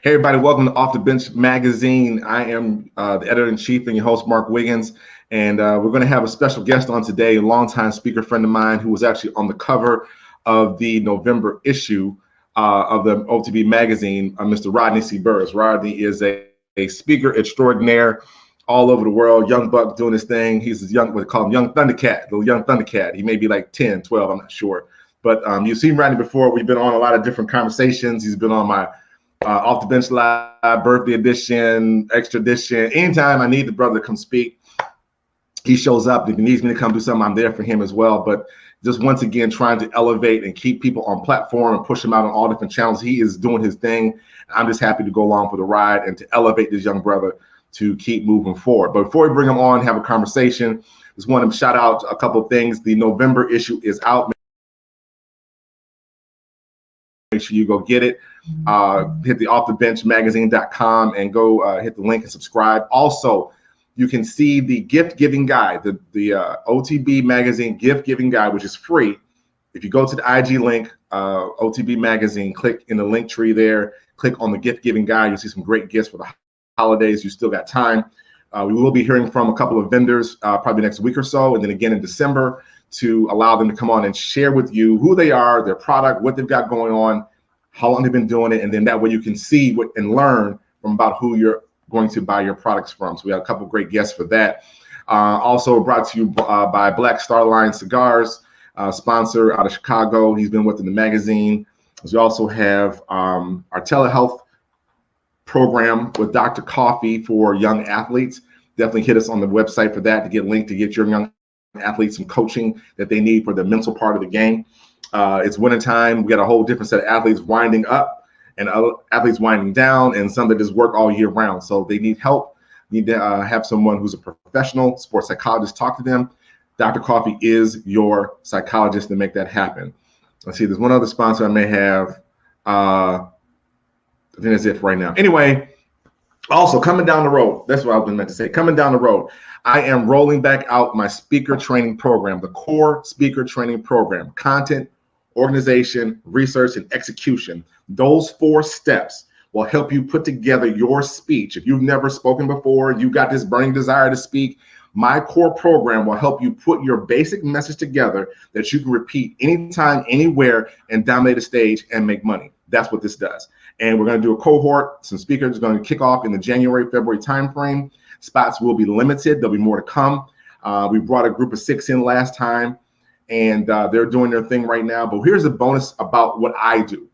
Hey, everybody, welcome to Off the Bench Magazine. I am the editor-in-chief and your host, Mark Wiggins, and we're going to have a special guest on today, a longtime speaker friend of mine who was actually on the cover of the November issue of the OTB Magazine, Mr. Rodney C. Burris. Rodney is a speaker extraordinaire all over the world, young buck doing his thing. He's a young, what they call him, young Thundercat, little young Thundercat. He may be like 10, 12, I'm not sure. But you've seen Rodney before. We've been on a lot of different conversations. He's been on my Off the Bench Live, birthday edition, extra edition. Anytime I need the brother to come speak, he shows up. If he needs me to come do something, I'm there for him as well. But just once again, trying to elevate and keep people on platform and push them out on all different channels. He is doing his thing. I'm just happy to go along for the ride and to elevate this young brother to keep moving forward. But before we bring him on, have a conversation, just want to shout out a couple of things. The November issue is out. Make sure you go get it. Hit the offthebenchmagazine.com and go hit the link and subscribe. Also, you can see the gift giving guide, the OTB Magazine gift giving guide, which is free. If you go to the IG link, OTB Magazine, click in the link tree there, click on the gift giving guide. You'll see some great gifts for the holidays. You still got time. We will be hearing from a couple of vendors probably next week or so, and then again in December, to allow them to come on and share with you who they are, their product, what they've got going on, how long they've been doing it, and then that way you can see what and learn from about who you're going to buy your products from. So we have a couple of great guests for that. Also brought to you by Black Star Line Cigars, sponsor out of Chicago. He's been within the magazine. We also have our telehealth program with Dr. Coffee for young athletes. Definitely hit us on the website for that to get linked to get your young athletes some coaching that they need for the mental part of the game. It's wintertime. We got a whole different set of athletes winding up and other athletes winding down, and some that just work all year round. So they need help. Need to have someone who's a professional sports psychologist talk to them. Dr. Coffee is your psychologist to make that happen. Let's see, there's one other sponsor I may have. I think that's it for right now. Anyway, also coming down the road, that's what I was meant to say. Coming down the road, I am rolling back out my speaker training program, the core speaker training program: content, organization, research, and execution. Those 4 steps will help you put together your speech. If you've never spoken before, you got this burning desire to speak, my core program will help you put your basic message together that you can repeat anytime, anywhere, and dominate a stage and make money. That's what this does. And we're going to do a cohort. Some speakers are going to kick off in the January, February timeframe. Spots will be limited. There'll be more to come. We brought a group of 6 in last time, and they're doing their thing right now. But here's a bonus about what I do.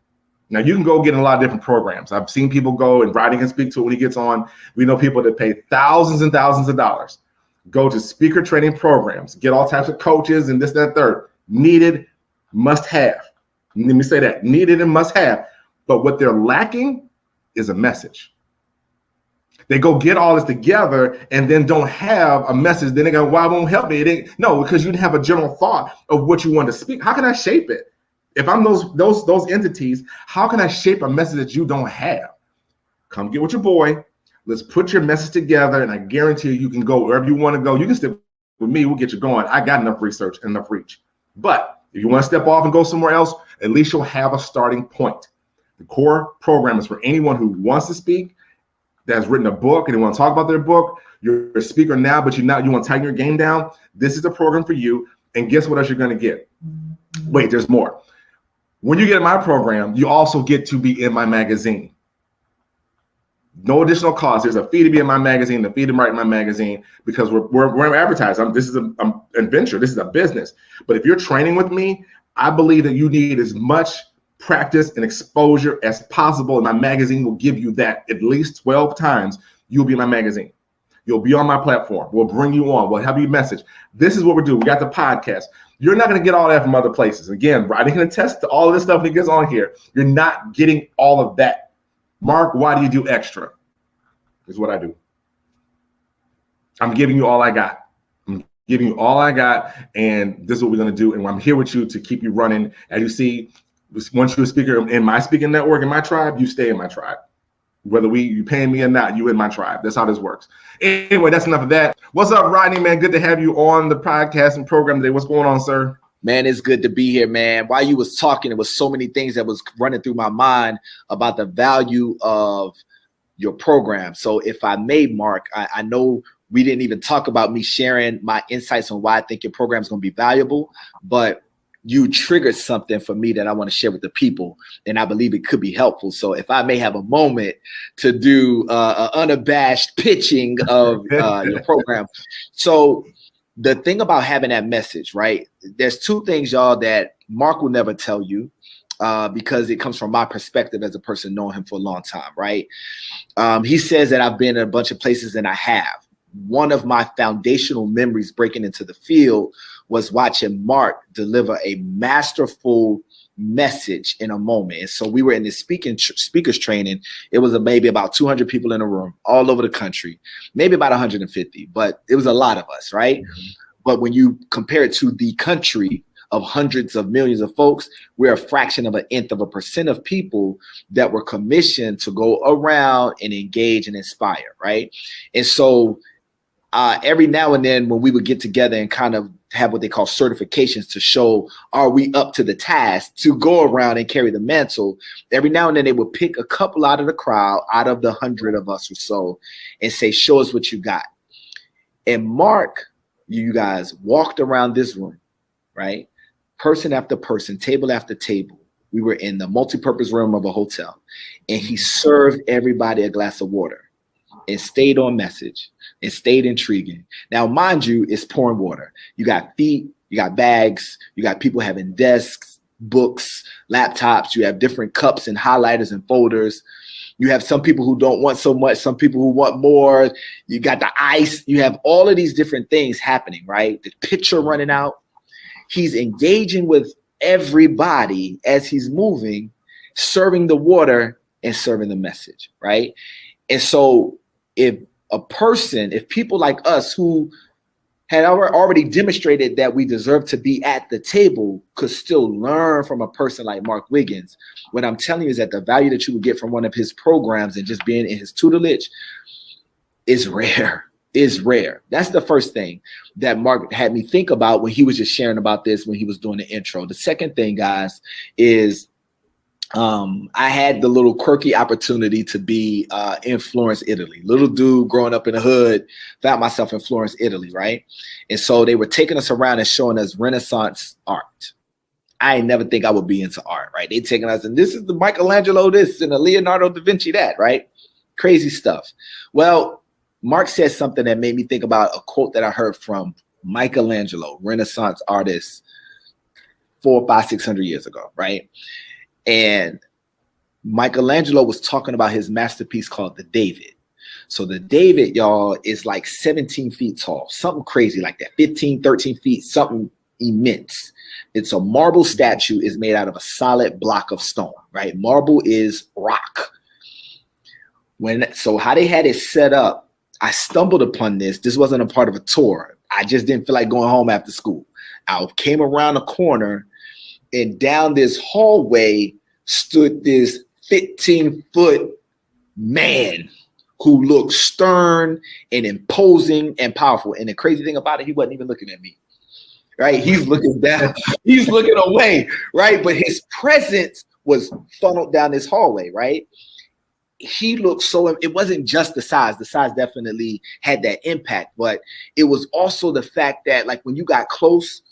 Now, you can go get in a lot of different programs. I've seen people go, and Rodney can speak to it when he gets on. We know people that pay thousands and thousands of dollars, go to speaker training programs, get all types of coaches and this, that, third. Needed, must have. Let me say that, needed and must have. But what they're lacking is a message. They go get all this together and then don't have a message. Then they go, why won't help me? No, because you didn't have a general thought of what you want to speak. How can I shape it? If I'm those entities, how can I shape a message that you don't have? Come get with your boy. Let's put your message together, and I guarantee you can go wherever you want to go. You can stick with me. We'll get you going. I got enough research and enough reach. But if you want to step off and go somewhere else, at least you'll have a starting point. The core program is for anyone who wants to speak, that has written a book and they want to talk about their book. You're a speaker now, but you want to tighten your game down. This is the program for you. And guess what else you're going to get? Wait, there's more. When you get in my program, you also get to be in my magazine. No additional cost. There's a fee to be in my magazine, the fee to write in my magazine, because we're advertising. This is a venture. This is a business. But if you're training with me, I believe that you need as much practice and exposure as possible, and my magazine will give you that. At least 12 times you'll be in my magazine. You'll be on my platform. We'll bring you on. We'll have you message. This is what we do. We got the podcast. You're not going to get all that from other places. Again, I can attest to all of this stuff that gets on here. You're not getting all of that. Mark, why do you do extra? Is what I do. I'm giving you all I got. I'm giving you all I got, and this is what we're going to do. And I'm here with you to keep you running. As you see, once you're a speaker in my speaking network, in my tribe, you stay in my tribe. Whether you paying me or not, you in my tribe. That's how this works. Anyway, that's enough of that. What's up, Rodney, man? Good to have you on the podcast and program today. What's going on, sir? Man, it's good to be here, man. While you was talking, there was so many things that was running through my mind about the value of your program. So if I may, Mark, I know we didn't even talk about me sharing my insights on why I think your program is going to be valuable, but you triggered something for me that I want to share with the people, and I believe it could be helpful. So if I may have a moment to do an unabashed pitching of your program. So the thing about having that message, right? There's two things, y'all, that Mark will never tell you because it comes from my perspective as a person knowing him for a long time, right? He says that I've been in a bunch of places, and I have. One of my foundational memories breaking into the field was watching Mark deliver a masterful message in a moment. And so we were in this speakers training. It was maybe about 200 people in a room all over the country, maybe about 150, but it was a lot of us, right? Mm-hmm. But when you compare it to the country of hundreds of millions of folks, we're a fraction of 0.1% of people that were commissioned to go around and engage and inspire, right? And so every now and then when we would get together and kind of have what they call certifications to show, are we up to the task to go around and carry the mantle? Every now and then they would pick a couple out of the crowd, out of the 100 of us or so, and say, show us what you got. And Mark, you guys walked around this room, right? Person after person, table after table. We were in the multi-purpose room of a hotel, and he served everybody a glass of water and stayed on message and stayed intriguing. Now, mind you, it's pouring water. You got feet, you got bags, you got people having desks, books, laptops. You have different cups and highlighters and folders. You have some people who don't want so much, some people who want more. You got the ice. You have all of these different things happening, right? The picture running out. He's engaging with everybody as he's moving, serving the water and serving the message, right? And so if people like us who had already demonstrated that we deserve to be at the table could still learn from a person like Mark Wiggins, what I'm telling you is that the value that you would get from one of his programs and just being in his tutelage is rare. That's the first thing that Mark had me think about when he was just sharing about this when he was doing the intro. The second thing, guys, is I had the little quirky opportunity to be in Florence, Italy. Little dude growing up in the hood, found myself in Florence, Italy, right? And so they were taking us around and showing us Renaissance art. I ain't never think I would be into art, right? They taking us, and this is the Michelangelo this and the Leonardo da Vinci that, right? Crazy stuff. Well, Mark said something that made me think about a quote that I heard from Michelangelo, Renaissance artist, 400, 500, 600 years ago, right? And Michelangelo was talking about his masterpiece called the David. So the David, y'all, is like 17 feet tall, something crazy like that, 15, 13 feet, something immense. It's a marble statue, is made out of a solid block of stone, right? Marble is rock. So how they had it set up, I stumbled upon this. This wasn't a part of a tour. I just didn't feel like going home after school. I came around a corner, and down this hallway stood this 15-foot man who looked stern and imposing and powerful. And the crazy thing about it, he wasn't even looking at me, right? He's looking down, he's looking away, right? But his presence was funneled down this hallway, right? He looked so, it wasn't just the size. The size definitely had that impact, but it was also the fact that, like, when you got close,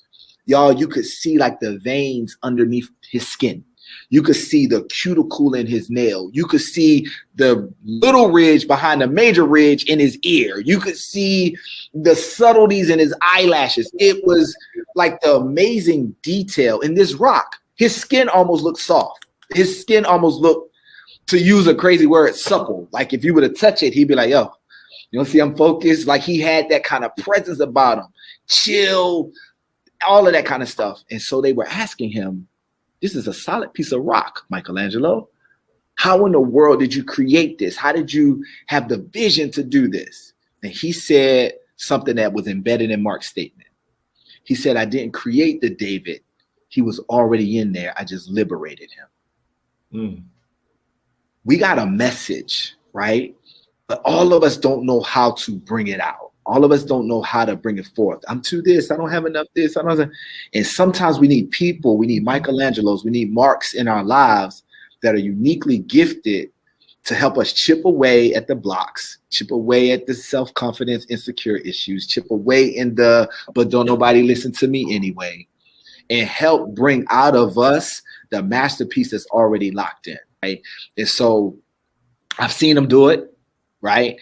y'all, you could see like the veins underneath his skin. You could see the cuticle in his nail. You could see the little ridge behind the major ridge in his ear. You could see the subtleties in his eyelashes. It was like the amazing detail in this rock. His skin almost looked soft. His skin almost looked, to use a crazy word, supple. Like if you were to touch it, he'd be like, yo, you don't see I'm focused? Like he had that kind of presence about him. Chill, all of that kind of stuff. And so they were asking him, this is a solid piece of rock, Michelangelo. How in the world did you create this? How did you have the vision to do this? And he said something that was embedded in Mark's statement. He said, I didn't create the David. He was already in there. I just liberated him. We got a message, right? But all of us don't know how to bring it out. all of us don't know how to bring it forth. I'm too this, I don't have enough this, I don't have, and sometimes we need people, we need Michelangelos, we need Marks in our lives that are uniquely gifted to help us chip away at the blocks, chip away at the self-confidence, insecure issues, chip away in the, but don't nobody listen to me anyway, and help bring out of us the masterpiece that's already locked in, right? And so I've seen them do it, right?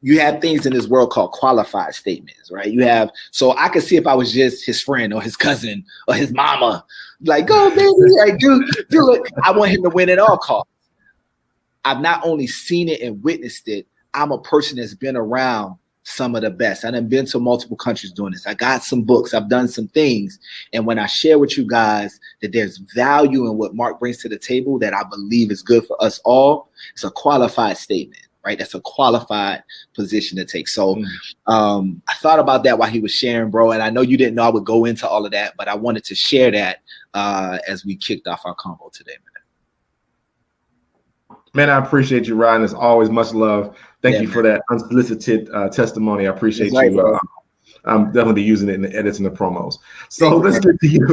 You have things in this world called qualified statements, right? So I could see if I was just his friend or his cousin or his mama, like, go baby, like, do it. I want him to win at all costs. I've not only seen it and witnessed it, I'm a person that's been around some of the best. I've been to multiple countries doing this. I got some books, I've done some things. And when I share with you guys that there's value in what Mark brings to the table that I believe is good for us all, it's a qualified statement, right? That's a qualified position to take. So I thought about that while he was sharing, bro. And I know you didn't know I would go into all of that, but I wanted to share that as we kicked off our convo today, man. Man, I appreciate you, Rodney. As always, much love. Thank you for that unsolicited testimony. I appreciate you. I'm definitely using it in the edits and the promos. So let's get to you.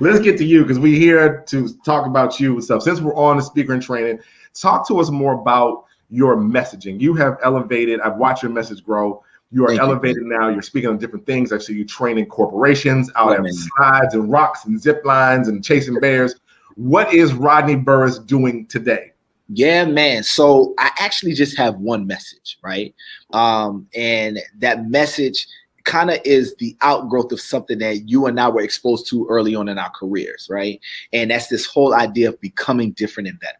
Let's get to you because we're here to talk about you and stuff. Since we're on the speaker and training, talk to us more about your messaging. You have elevated. I've watched your message grow. You are elevated now. You're speaking on different things. Actually, you training corporations out at slides and rocks and zip lines and chasing bears. What is Rodney Burris doing today? Yeah, man. So I actually just have one message, right? And that message kind of is the outgrowth of something that you and I were exposed to early on in our careers, right? And that's this whole idea of becoming different and better.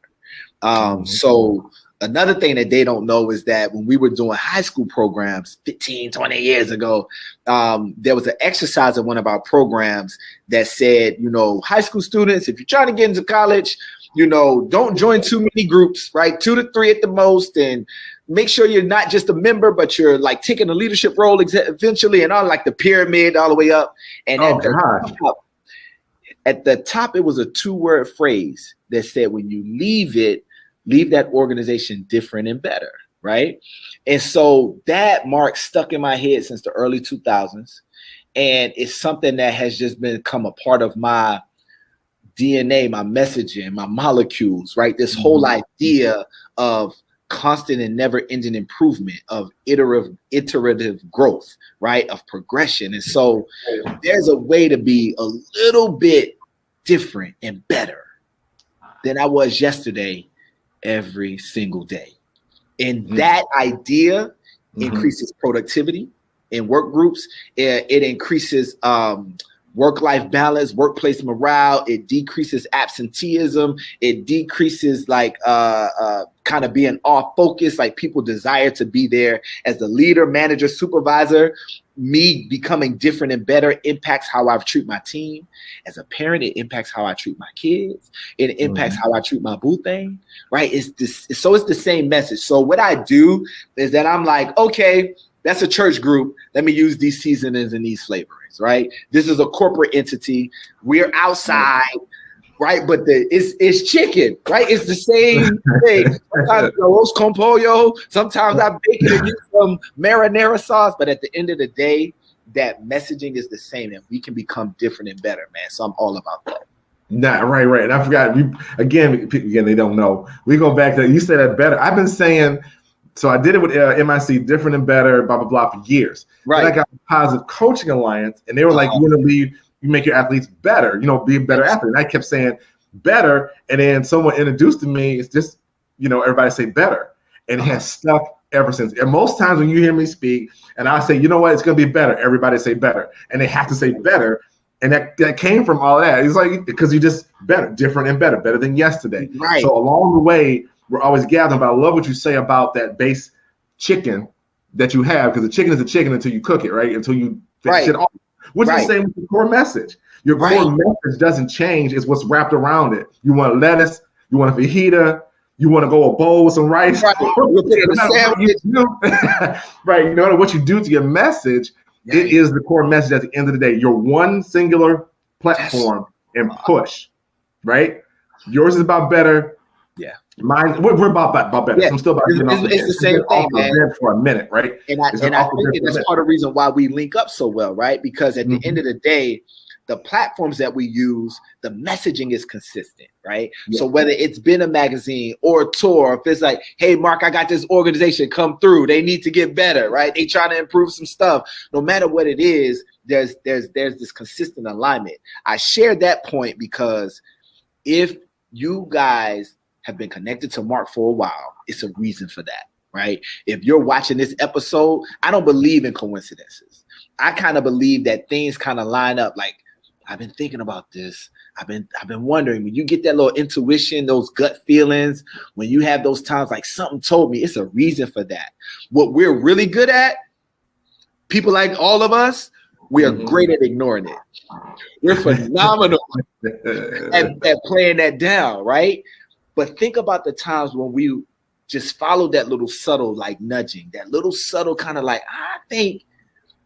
So another thing that they don't know is that when we were doing high school programs 15, 20 years ago, there was an exercise in one of our programs that said, high school students, if you're trying to get into college, don't join too many groups, right? 2 to 3 at the most, and make sure you're not just a member, but you're like taking a leadership role eventually, and all like the pyramid all the way up. And at the top, it was a 2-word phrase that said, when you leave that organization different and better, right? And so that mark stuck in my head since the early 2000s. And it's something that has just become a part of my DNA, my messaging, my molecules, right? This whole idea of constant and never-ending improvement, of iterative growth, right? Of progression. And so there's a way to be a little bit different and better than I was yesterday every single day. And that idea increases productivity in work groups. It increases work-life balance, workplace morale. It decreases absenteeism. It decreases kind of being off focus, like people desire to be there as the leader, manager, supervisor. Me becoming different and better impacts how I treat my team. As a parent, it impacts how I treat my kids. It impacts how I treat my boo thing, right? It's the same message. So what I do is that I'm like, okay, that's a church group. Let me use these seasonings and these flavorings, right? This is a corporate entity. We're outside, right? But it's chicken, right? It's the same thing. Sometimes roast con pollo. Sometimes I bake it and use some marinara sauce. But at the end of the day, that messaging is the same, and we can become different and better, man. So I'm all about that. Nah, right. And I forgot. Again, they don't know. We go back to, you said that better. I've been saying. So I did it with MIC, different and better, blah, blah, blah, for years. Right. Then I got the Positive Coaching Alliance, and they were like, you want to leave, you make your athletes better, be a better athlete. And I kept saying better, and then someone introduced to me, it's just, everybody say better. And it has stuck ever since. And most times when you hear me speak, and I say, you know what, it's going to be better, everybody say better. And they have to say better. And that came from all that. It's like, because you just better, different and better than yesterday. Right. So along the way, we're always gathering, but I love what you say about that base chicken that you have, because the chicken is a chicken until you cook it, right? Until you finish it off. Which is the same with the core message. Your core message doesn't change. It's what's wrapped around it. You want lettuce, you want a fajita, you want to go a bowl with some rice. Right. Right. No matter what you do to your message, it is the core message at the end of the day. Your one singular platform and push, right? Yours is about better. Yeah. We're about better. Yeah. I'm still about it's the same thing, man. For a minute, right? And I think that's part of the reason why we link up so well, right? Because at the end of the day, the platforms that we use, the messaging is consistent, right? Yeah. So whether it's been a magazine or a tour, if it's like, hey, Mark, I got this organization, come through. They need to get better, right? They trying to improve some stuff. No matter what it is, there's this consistent alignment. I share that point because if you guys have been connected to Mark for a while, it's a reason for that, right? If you're watching this episode, I don't believe in coincidences. I kind of believe that things kind of line up. Like, I've been thinking about this. I've been wondering, when you get that little intuition, those gut feelings, when you have those times like something told me, it's a reason for that. What we're really good at, people like all of us, we are great at ignoring it. We're phenomenal at playing that down, right? But think about the times when we just follow that little subtle like nudging, that little subtle kind of like, I think,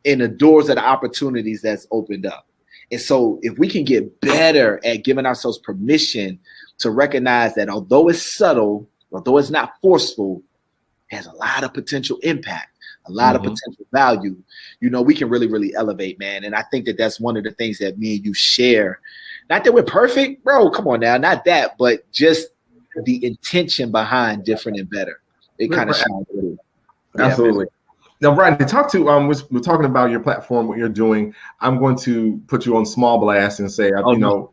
in the doors of the opportunities that's opened up. And so if we can get better at giving ourselves permission to recognize that although it's subtle, although it's not forceful, it has a lot of potential impact, a lot of potential value, we can really, really elevate, man. And I think that that's one of the things that me and you share. Not that we're perfect, bro. Come on now. Not that, but just the intention behind different and better. It kind of shines through. Absolutely. Now, Rodney, we're talking about your platform, what you're doing. I'm going to put you on small blast and say, no,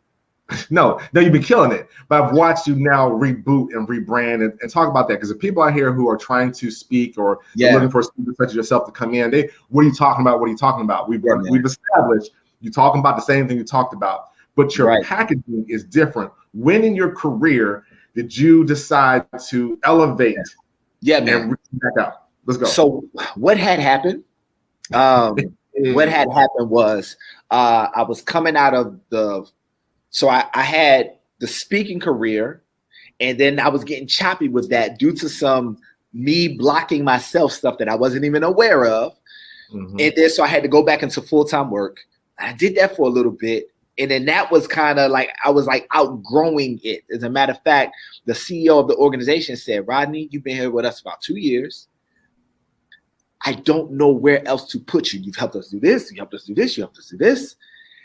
you've been killing it. But I've watched you now reboot and rebrand and talk about that, because the people out here who are trying to speak or looking for a speaker such as yourself to come in, what are you talking about? What are you talking about? We've established you're talking about the same thing you talked about, but your packaging is different. When in your career did you decide to elevate and reach back out? Let's go. So what had happened? What had happened was I was coming out of I had the speaking career, and then I was getting choppy with that due to some me blocking myself stuff that I wasn't even aware of. And then so I had to go back into full-time work. I did that for a little bit. And then that was kind of like, I was like outgrowing it. As a matter of fact, the CEO of the organization said, Rodney, you've been here with us about 2 years. I don't know where else to put you. You've helped us do this. You helped us do this. You helped us do this.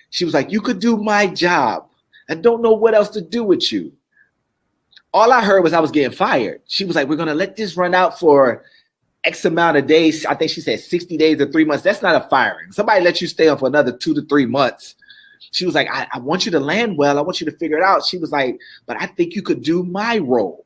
She was like, you could do my job. I don't know what else to do with you. All I heard was I was getting fired. She was like, we're going to let this run out for X amount of days. I think she said 60 days or 3 months. That's not a firing. Somebody let you stay on for another 2 to 3 months. She was like, I want you to land well. I want you to figure it out. She was like, but I think you could do my role.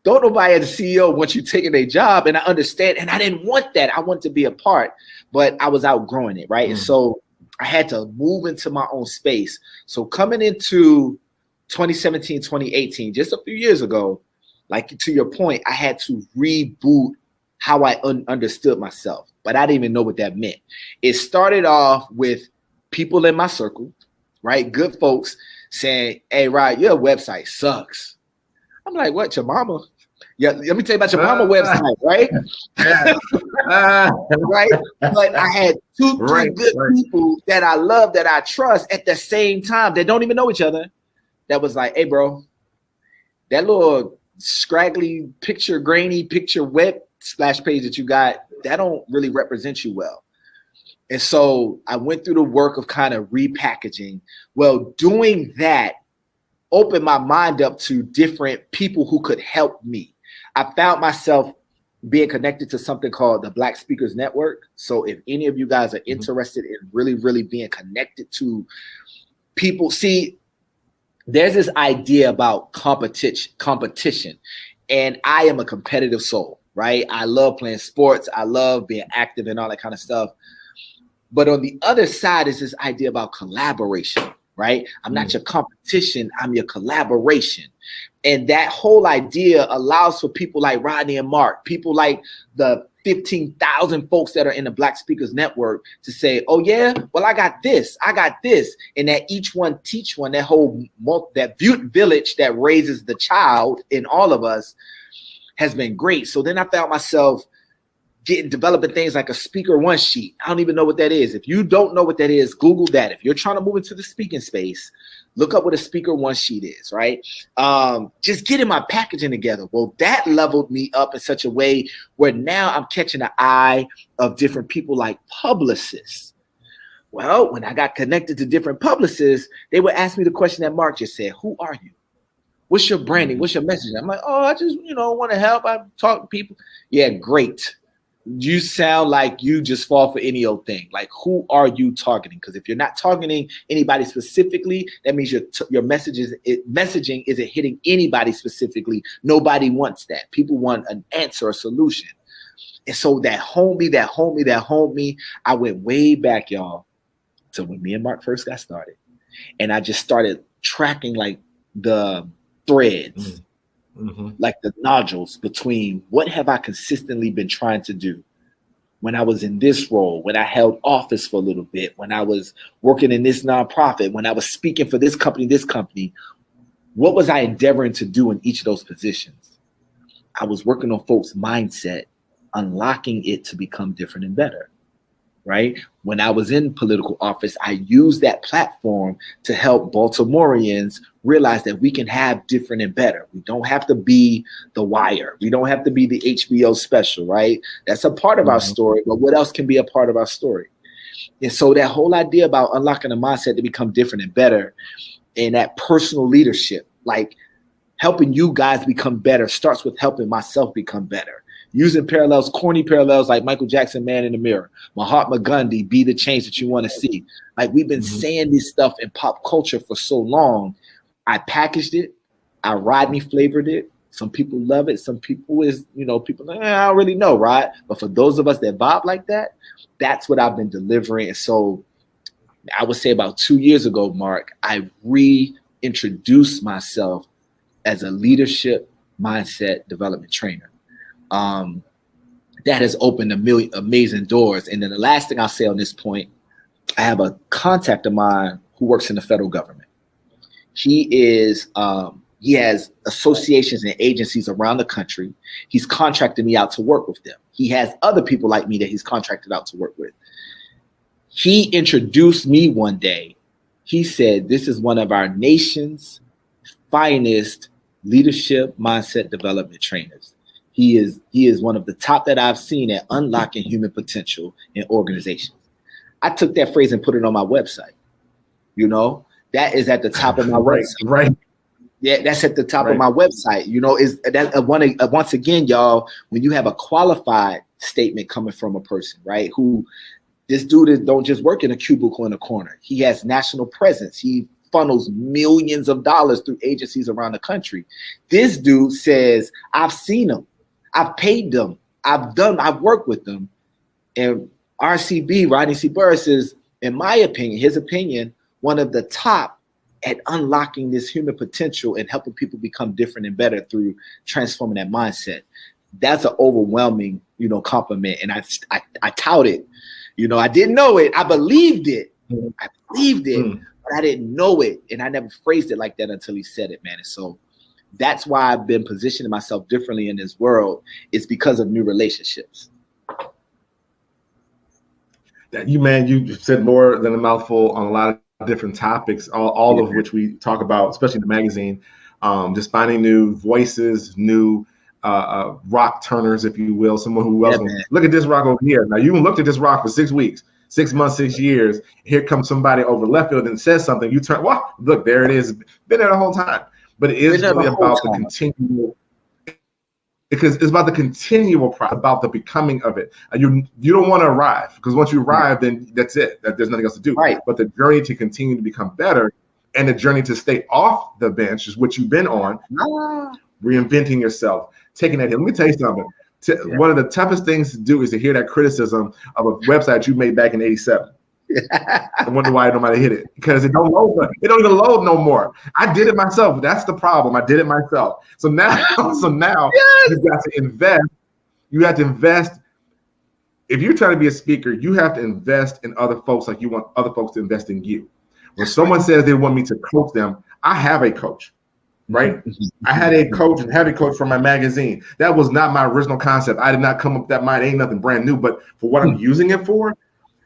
Don't nobody as the CEO want you taking a job, and I understand, and I didn't want that. I want to be a part, but I was outgrowing it, right? And so I had to move into my own space. So coming into 2017, 2018, just a few years ago, like to your point, I had to reboot how I understood myself, but I didn't even know what that meant. It started off with people in my circle, right? Good folks saying, hey, Rod, your website sucks. I'm like, what, your mama? Yeah, let me tell you about your mama website, right? Right? But I had two, three good people that I love, that I trust at the same time, that don't even know each other, that was like, hey, bro, that little scraggly picture, grainy picture web splash page that you got, that don't really represent you well. And so I went through the work of kind of repackaging. Well, doing that opened my mind up to different people who could help me. I found myself being connected to something called the Black Speakers Network. So if any of you guys are interested in really, really being connected to people, see, there's this idea about competition, and I am a competitive soul, right? I love playing sports. I love being active and all that kind of stuff. But on the other side is this idea about collaboration, right? I'm not your competition, I'm your collaboration. And that whole idea allows for people like Rodney and Mark, people like the 15,000 folks that are in the Black Speakers Network to say, oh yeah, well, I got this, and that each one teach one, that whole, that village that raises the child in all of us has been great. So then I found myself developing things like a speaker one sheet. I don't even know what that is. If you don't know what that is, Google that. If you're trying to move into the speaking space, Look up what a speaker one sheet is, right? Just getting my packaging together. Well, that leveled me up in such a way where now I'm catching the eye of different people like publicists. Well, when I got connected to different publicists, they would ask me the question that Mark just said, who are you? What's your branding? What's your message? I'm like, oh, I just, want to help. I talk to people. Yeah, great. You sound like you just fall for any old thing. Like, who are you targeting? Because if you're not targeting anybody specifically, that means your messaging isn't hitting anybody specifically. Nobody wants that. People want an answer, a solution. And so that homie, I went way back, y'all, to when me and Mark first got started. And I just started tracking like the threads. Like the nodules between what have I consistently been trying to do when I was in this role, when I held office for a little bit, when I was working in this nonprofit, when I was speaking for this company, what was I endeavoring to do in each of those positions? I was working on folks' mindset, unlocking it to become different and better. Right? When I was in political office, I used that platform to help Baltimoreans realize that we can have different and better. We don't have to be The Wire. We don't have to be the HBO special, right? That's a part of our story, but what else can be a part of our story? And so that whole idea about unlocking the mindset to become different and better, and that personal leadership, like helping you guys become better, starts with helping myself become better. Using parallels, corny parallels like Michael Jackson, Man in the Mirror, Mahatma Gandhi, be the change that you want to see. Like we've been saying this stuff in pop culture for so long. I packaged it. I Rodney flavored it. Some people love it. Some people people like, I don't really know, right? But for those of us that vibe like that, that's what I've been delivering. And so I would say about 2 years ago, Mark, I reintroduced myself as a leadership mindset development trainer. That has opened amazing doors. And then the last thing I'll say on this point, I have a contact of mine who works in the federal government. He has associations and agencies around the country. He's contracted me out to work with them. He has other people like me that he's contracted out to work with. He introduced me one day. He said, this is one of our nation's finest leadership mindset development trainers. He is one of the top that I've seen at unlocking human potential in organizations. I took that phrase and put it on my website. That is at the top of my website. Right. Yeah, that's at the top of my website. Is that once again, y'all, when you have a qualified statement coming from a person, right? Who this dude don't just work in a cubicle in a corner. He has national presence. He funnels millions of dollars through agencies around the country. This dude says, I've seen them. I've paid them. I've worked with them. And RCB, Rodney C. Burris, is, in my opinion, his opinion, one of the top at unlocking this human potential and helping people become different and better through transforming that mindset. That's an overwhelming, compliment. And I tout it. I didn't know it. I believed it. But I didn't know it. And I never phrased it like that until he said it, man. And so that's why I've been positioning myself differently in this world. It's because of new relationships. You said more than a mouthful on a lot of different topics, all of which we talk about, especially in the magazine. Just finding new voices, new rock turners, if you will, someone who else. Look at this rock over here. Now you looked at this rock for 6 weeks, 6 months, 6 years. Here comes somebody over left field and says something. You turn, well, look, there it is. Been there the whole time. But it is really about the continual, because it's about the continual process, about the becoming of it. You don't want to arrive, because once you arrive, then that's it. There's nothing else to do. Right. But the journey to continue to become better, and the journey to stay off the bench is what you've been on. Reinventing yourself, taking that hit. Let me tell you something. One of the toughest things to do is to hear that criticism of a website you made back in '87. I wonder why nobody hit it, because it don't load. It don't even load no more. I did it myself. That's the problem. I did it myself. So now, you've got to invest. You have to invest. If you're trying to be a speaker, you have to invest in other folks like you want other folks to invest in you. When someone says they want me to coach them, I have a coach, right? I had a coach and have a coach for my magazine. That was not my original concept. I did not come up with that mind. Ain't nothing brand new, but for what I'm using it for,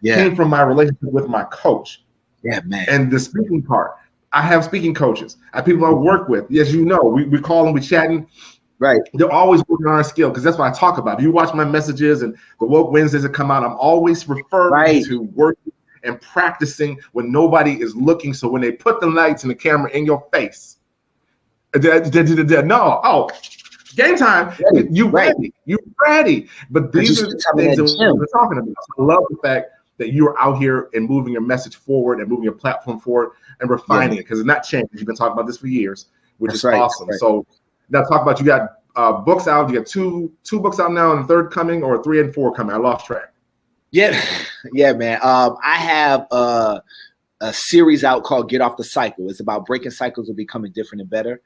came from my relationship with my coach. Yeah, man. And the speaking part, I have speaking coaches. I have people I work with. Yes, you know, we call them, we chatting. Right. They're always working on our skill because that's what I talk about. If you watch my messages and the Woke Wednesdays that come out, I'm always referring to working and practicing when nobody is looking. So when they put the lights and the camera in your face, game time, you ready. But these are things that we're talking about. So I love the fact that you're out here and moving your message forward and moving your platform forward and refining it because it's not changed. You've been talking about this for years, which is awesome. So now talk about, you got books out. You got two books out now and the third coming, or 3 and 4 coming. I lost track. Yeah, man. I have a series out called Get Off the Cycle. It's about breaking cycles and becoming different and better.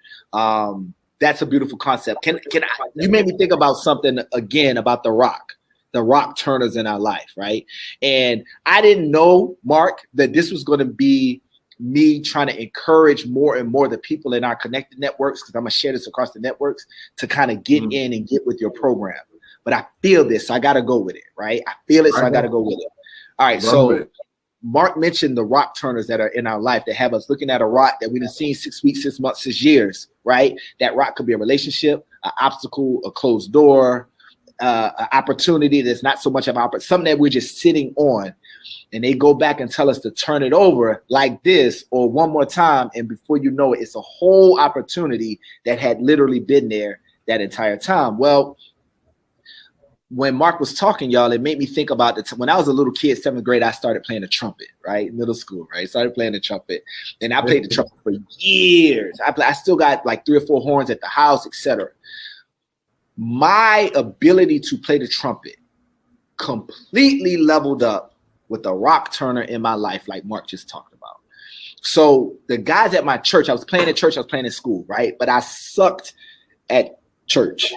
That's a beautiful concept. You made me think about something again about the rock turners in our life, right? And I didn't know, Mark, that this was going to be me trying to encourage more and more the people in our connected networks, because I'm going to share this across the networks, to kind of get in and get with your program. But I feel this, so I got to go with it, right? I feel it, so I got to go with it. All right, so Mark mentioned the rock turners that are in our life that have us looking at a rock that we've been seeing 6 weeks, 6 months, 6 years, right? That rock could be a relationship, an obstacle, a closed door, an opportunity that's not so much of an something that we're just sitting on. And they go back and tell us to turn it over like this or one more time. And before you know it, it's a whole opportunity that had literally been there that entire time. Well, when Mark was talking, y'all, it made me think about when I was a little kid, 7th grade, I started playing the trumpet, right? Middle school, right? Started playing the trumpet. And I played the trumpet for years. I still got like 3 or 4 horns at the house, etc. My ability to play the trumpet completely leveled up with a rock turner in my life, like Mark just talked about. So the guys at my church, I was playing at church, I was playing in school, right? But I sucked at church.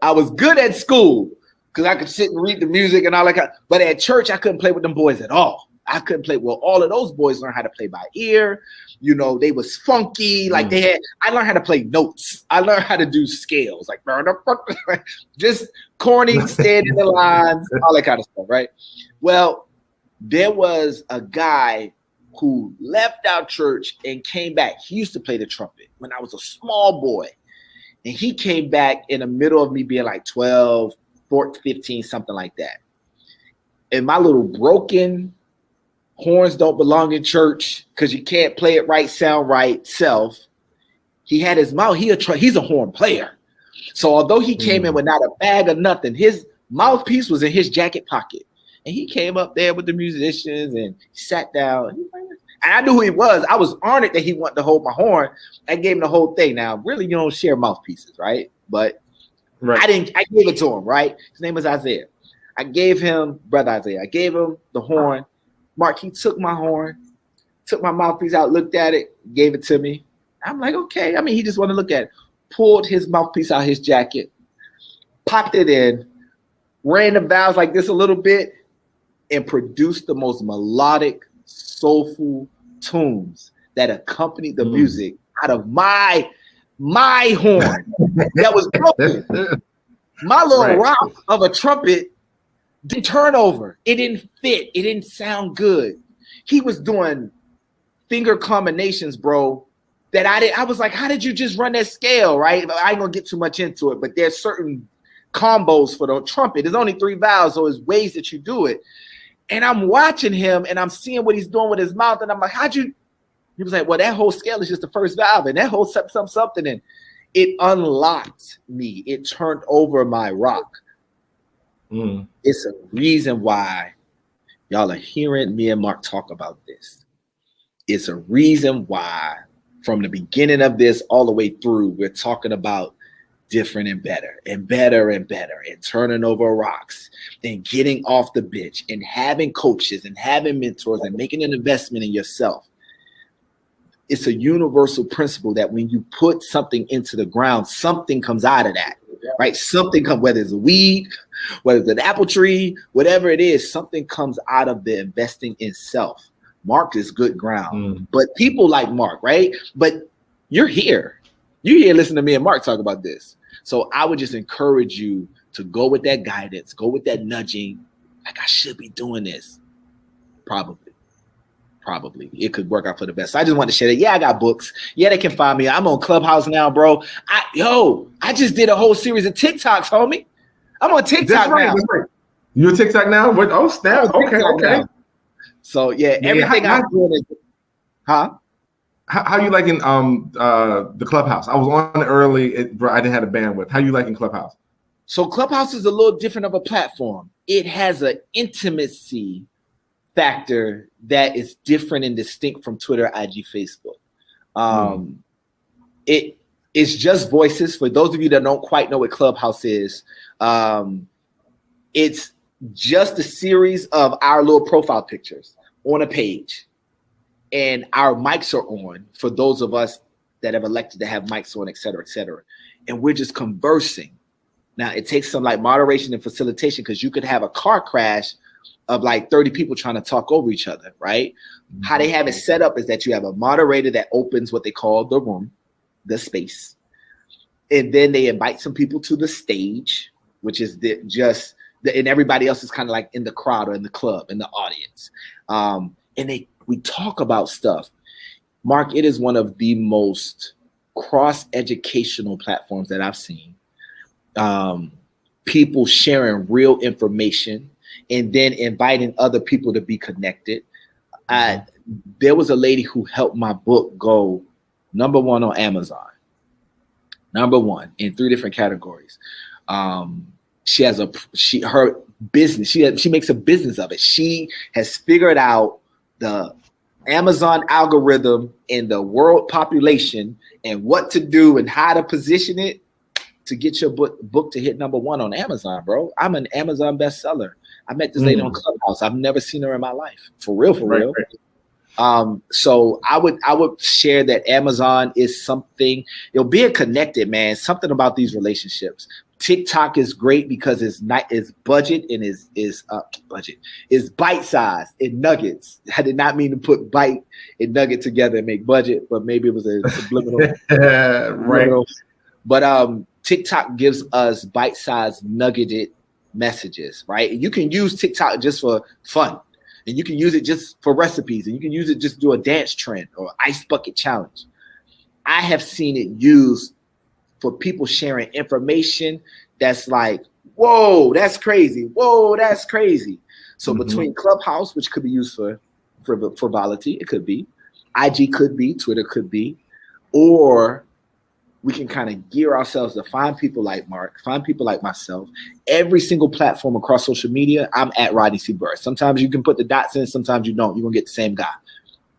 I was good at school because I could sit and read the music and all that. But at church, I couldn't play with them boys at all. I couldn't play. Well, all of those boys learned how to play by ear. You know, they was funky. Like I learned how to play notes. I learned how to do scales, like just corny, standing the lines, all that kind of stuff, right? Well, there was a guy who left our church and came back. He used to play the trumpet when I was a small boy. And he came back in the middle of me being like 12, 14, 15, something like that. And my little broken horns don't belong in church because you can't play it right, sound right, self. He had his mouth. He's a horn player. So although he came in with not a bag or nothing, his mouthpiece was in his jacket pocket. And he came up there with the musicians and sat down. And I knew who he was. I was honored that he wanted to hold my horn. I gave him the whole thing. Now, really, you don't share mouthpieces, right? But I gave it to him, right? His name was Isaiah. I gave him, Brother Isaiah, I gave him the horn. Mark, he took my horn, took my mouthpiece out, looked at it, gave it to me. I'm like, okay. I mean, he just wanted to look at it. Pulled his mouthpiece out of his jacket, popped it in, ran the valves like this a little bit, and produced the most melodic, soulful tunes that accompanied the music out of my horn that was broken. My little rock of a trumpet didn't turn over. It didn't fit. It didn't sound good. He was doing finger combinations, bro, that I was like, how did you just run that scale, right? I ain't gonna get too much into it, but there's certain combos for the trumpet. There's only 3 valves, so there's ways that you do it. And I'm watching him and I'm seeing what he's doing with his mouth. And I'm like, he was like, well, that whole scale is just the first valve. And that whole something. And it unlocked me. It turned over my rock. It's a reason why y'all are hearing me and Mark talk about this. It's a reason why from the beginning of this all the way through, we're talking about different and better and better and better and turning over rocks and getting off the bench and having coaches and having mentors and making an investment in yourself. It's a universal principle that when you put something into the ground, something comes out of that, right? Something comes, whether it's a weed, whether it's an apple tree, whatever it is, something comes out of the investing in self. Mark is good ground, but people like Mark, right? But you're here listening to me and Mark talk about this. So I would just encourage you to go with that guidance, go with that nudging. Like, I should be doing this. Probably. probably it could work out for the best. So I just want to share that. Yeah, I got books. Yeah, they can find me. I'm on Clubhouse now, bro. I just did a whole series of TikToks, homie. I'm on TikTok now. That's right. You're TikTok now? What? Oh, snap. Okay. Now. So yeah, everything I'm doing is, How you liking the Clubhouse? I was on early, I didn't have a bandwidth. How you liking Clubhouse? So Clubhouse is a little different of a platform. It has an intimacy factor that is different and distinct from Twitter, IG, Facebook. It is just voices. For those of you that don't quite know what Clubhouse is, it's just a series of our little profile pictures on a page. And our mics are on for those of us that have elected to have mics on, et cetera, et cetera. And we're just conversing. Now, it takes some like moderation and facilitation because you could have a car crash of like 30 people trying to talk over each other, right? Mm-hmm. How they have it set up is that you have a moderator that opens what they call the room, the space. And then they invite some people to the stage, which is and everybody else is kind of like in the crowd or in the club, in the audience. And we talk about stuff. Mark, it is one of the most cross-educational platforms that I've seen. People sharing real information and then inviting other people to be connected. There was a lady who helped my book go number 1 on Amazon. Number 1 in 3 different categories. She has her business. She makes a business of it. She has figured out the Amazon algorithm and the world population and what to do and how to position it to get your book to hit number 1 on Amazon, bro. I'm an Amazon bestseller. I met this lady on Clubhouse. I've never seen her in my life. For real. Right. So I would share that Amazon is something, being connected, man, something about these relationships. TikTok is great because it's budget and is bite sized in nuggets. I did not mean to put bite and nugget together and make budget, but maybe it was a subliminal. Right. But TikTok gives us bite sized nuggeted messages, right? And you can use TikTok just for fun, and you can use it just for recipes, and you can use it just to do a dance trend or ice bucket challenge. I have seen it used for people sharing information that's like, whoa, that's crazy. Whoa, that's crazy. So between Clubhouse, which could be used for frivolity, it could be. IG could be, Twitter could be. Or we can kind of gear ourselves to find people like Mark, find people like myself. Every single platform across social media, I'm at Rodney C. Burris. Sometimes you can put the dots in, sometimes you don't. You're going to get the same guy.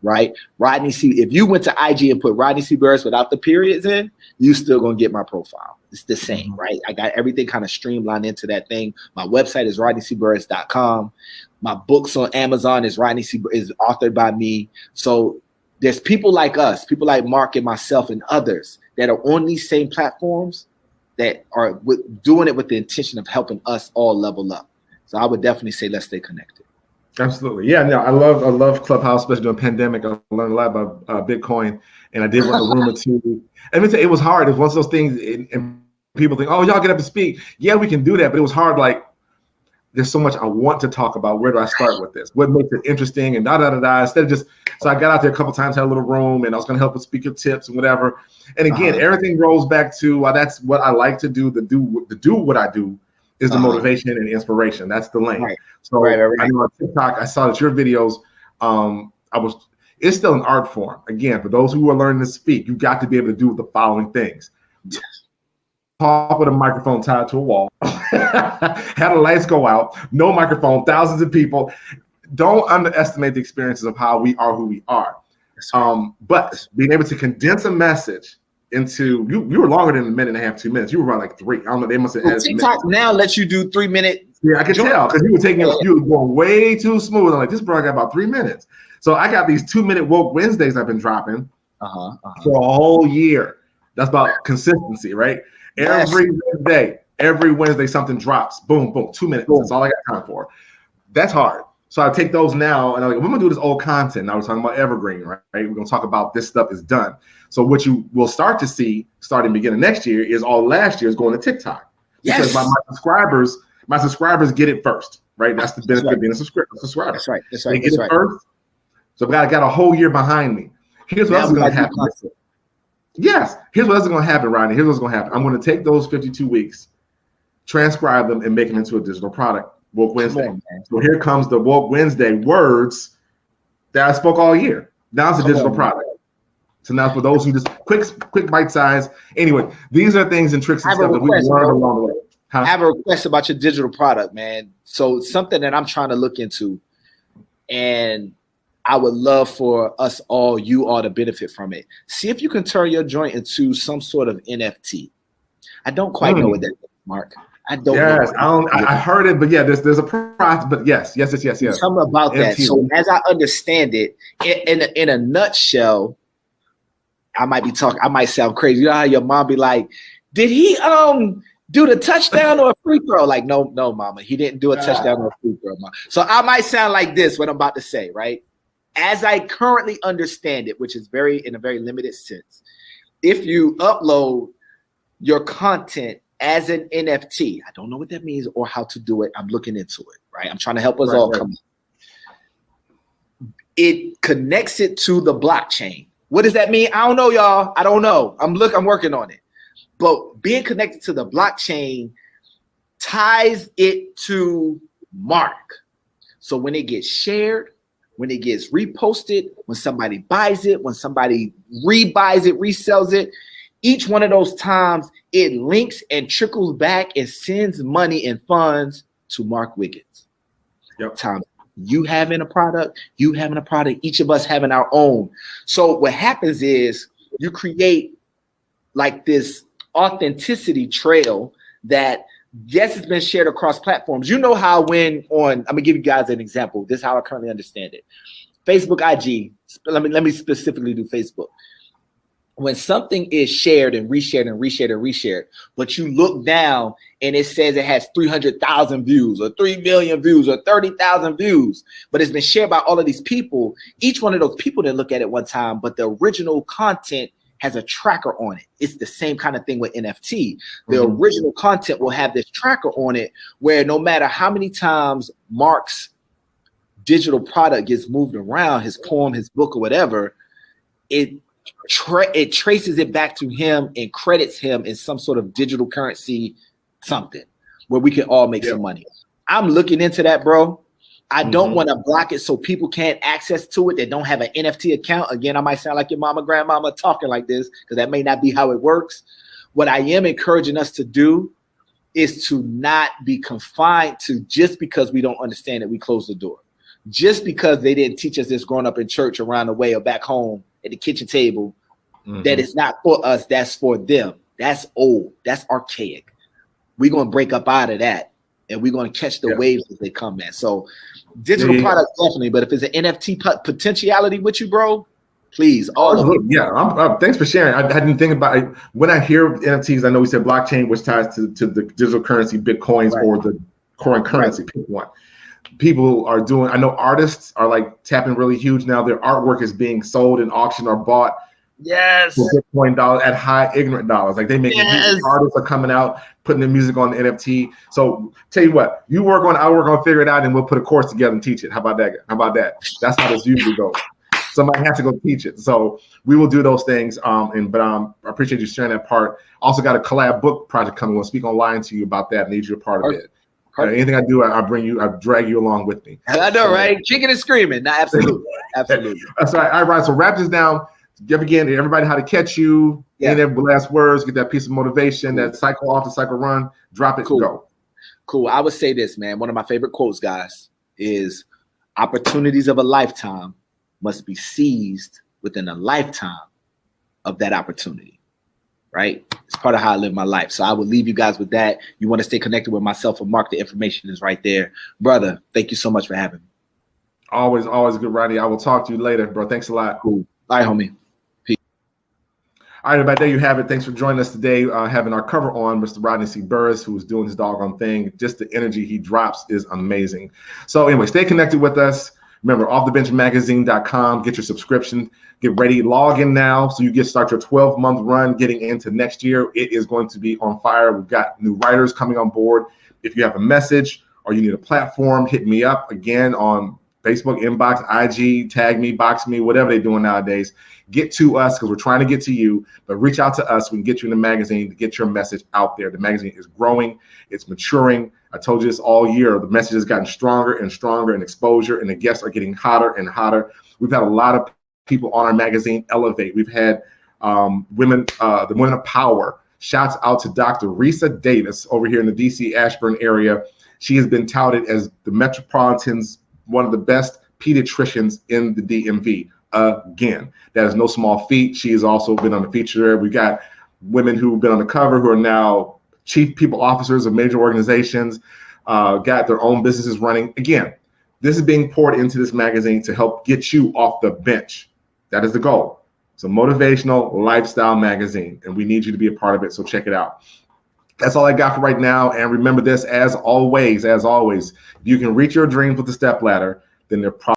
Right? Rodney C. If you went to IG and put Rodney C. Burris without the periods in, you still gonna get my profile. It's the same, right? I got everything kind of streamlined into that thing. My website is rodneycburris.com. My books on Amazon is is authored by me. So there's people like us, people like Mark and myself and others that are on these same platforms that are doing it with the intention of helping us all level up. So I would definitely say let's stay connected. Absolutely. Yeah, no, I love Clubhouse, especially during the pandemic. I learned a lot about Bitcoin, and I did want a room or two. And it was hard. It was one of those things, and people think, oh, y'all get up to speak. Yeah, we can do that, but it was hard. Like, there's so much I want to talk about. Where do I start with this? What makes it interesting? And da-da-da-da. Instead of so I got out there a couple times, had a little room, and I was going to help with speaker tips and whatever. And again, everything rolls back to, that's what I like to do. To do what I do is the motivation and inspiration. That's the lane. Right. So I know on TikTok, I saw that your videos, it's still an art form. Again, for those who are learning to speak, you got to be able to do the following things. Yes. Talk with a microphone tied to a wall, have the lights go out, no microphone, thousands of people. Don't underestimate the experiences of how we are who we are. But being able to condense a message into you were longer than a minute and a half, 2 minutes. You were around like 3. I don't know. They must have added TikTok now lets you do 3 minutes. Yeah, I can tell because you were going way too smooth. I'm like, this bro got about 3 minutes. So I got these 2-minute woke Wednesdays I've been dropping for a whole year. That's about consistency, right? Yes. Every Wednesday something drops. Boom, boom, 2 minutes. Boom. That's all I got time for. That's hard. So I take those now and I'm like, we're gonna do this old content. Now we're talking about evergreen, right? We're gonna talk about this stuff is done. So what you will start to see starting beginning next year is all last year is going to TikTok. Because my subscribers get it first, right? That's the benefit of being a subscriber. That's right. They get it first. So I got a whole year behind me. Here's what else is going to happen. Yes. Here's what else is going to happen, Rodney. Here's what's going to happen. I'm going to take those 52 weeks, transcribe them, and make them into a digital product. Woke Wednesday. So here comes the Woke Wednesday words that I spoke all year. Now it's a digital product. So now for those who just quick bite size. Anyway, these are things and tricks and stuff that we learned along the way. I have a request about your digital product, man. So something that I'm trying to look into, and I would love for us all, you all, to benefit from it. See if you can turn your joint into some sort of NFT. I don't quite know what that is, Mark. I don't know. I heard it, but yeah, there's a process, but yes. Something about that. So as I understand it, in a nutshell, I might sound crazy. You know how your mom be like, did he do the touchdown or a free throw? Like, no, mama, he didn't do a touchdown or a free throw, mama. So I might sound like this, what I'm about to say, right? As I currently understand it, which is in a very limited sense, if you upload your content as an NFT, I don't know what that means or how to do it. I'm looking into it, right? I'm trying to help us all come. It connects it to the blockchain. What does that mean? I don't know, y'all. I don't know. I'm working on it. But being connected to the blockchain ties it to Mark. So when it gets shared, when it gets reposted, when somebody buys it, when somebody rebuys it, resells it, each one of those times it links and trickles back and sends money and funds to Mark Wiggins. Yep. Time you having a product, each of us having our own. So what happens is you create like this authenticity trail that, yes, it's been shared across platforms. You know how I'm gonna give you guys an example. This is how I currently understand it. Facebook, IG. Let me specifically do Facebook. When something is shared and reshared and reshared and reshared, but you look down and it says it has 300,000 views or 3 million views or 30,000 views, but it's been shared by all of these people. Each one of those people didn't look at it one time, but the original content has a tracker on it. It's the same kind of thing with NFT. The original content will have this tracker on it where no matter how many times Mark's digital product gets moved around, his poem, his book, or whatever, it traces it back to him and credits him in some sort of digital currency, something where we can all make some money. I'm looking into that, bro. I don't want to block it so people can't access to it that don't have an NFT account. Again, I might sound like your mama, grandmama talking like this because that may not be how it works. What I am encouraging us to do is to not be confined to just because we don't understand it, we close the door. Just because they didn't teach us this growing up in church around the way or back home at the kitchen table, that it's not for us, that's for them. That's old. That's archaic. We're going to break up out of that and we're going to catch the waves as they come, man. So digital product, definitely. But if it's an NFT potentiality with you, bro, please. Thanks for sharing. I didn't think about it. When I hear NFTs, I know we said blockchain, which ties to the digital currency, Bitcoins, or the current currency, pick one. People are doing, I know artists are like tapping really huge now. Their artwork is being sold in auction or bought for Bitcoin dollars at high ignorant dollars. Like they make music, artists are coming out, putting their music on the NFT. So tell you what, I work on, figure it out, and we'll put a course together and teach it. How about that? That's how this usually goes. Somebody has to go teach it. So we will do those things. I appreciate you sharing that part. Also got a collab book project coming. We'll speak online to you about that. I need you a part of it. Anything I do, I drag you along with me. I know, right? Kicking and screaming. No, absolutely. That's right. All right. So wrap this down. Give again everybody how to catch you. Any last words, get that piece of motivation, that cycle off, the cycle run, drop it, go. Cool. I would say this, man. One of my favorite quotes, guys, is opportunities of a lifetime must be seized within a lifetime of that opportunity. Right? It's part of how I live my life. So I will leave you guys with that. You want to stay connected with myself or Mark, the information is right there. Brother, thank you so much for having me. Always good, Rodney. I will talk to you later, bro. Thanks a lot. Cool. All right, homie. Peace. All right, everybody, there you have it. Thanks for joining us today. Having our cover on, Mr. Rodney C. Burris, who's doing his doggone thing. Just the energy he drops is amazing. So anyway, stay connected with us. Remember, offthebenchmagazine.com. Get your subscription. Get ready. Log in now so you start your 12-month run getting into next year. It is going to be on fire. We've got new writers coming on board. If you have a message or you need a platform, hit me up again on Facebook inbox, IG, tag me, box me, whatever they're doing nowadays. Get to us because we're trying to get to you, but reach out to us. We can get you in the magazine to get your message out there. The magazine is growing. It's maturing. I told you this all year. The message has gotten stronger and stronger in exposure, and the guests are getting hotter and hotter. We've had a lot of people on our magazine elevate. We've had the women of power. Shouts out to Dr. Risa Davis over here in the DC Ashburn area. She has been touted as the Metropolitan's one of the best pediatricians in the DMV. Again, that is no small feat. She has also been on the feature. We got women who've been on the cover who are now chief people officers of major organizations, got their own businesses running. Again, this is being poured into this magazine to help get you off the bench. That is the goal. It's a motivational lifestyle magazine, and we need you to be a part of it, so check it out. That's all I got for right now. And remember this, as always, if you can reach your dreams with the step ladder, then they're probably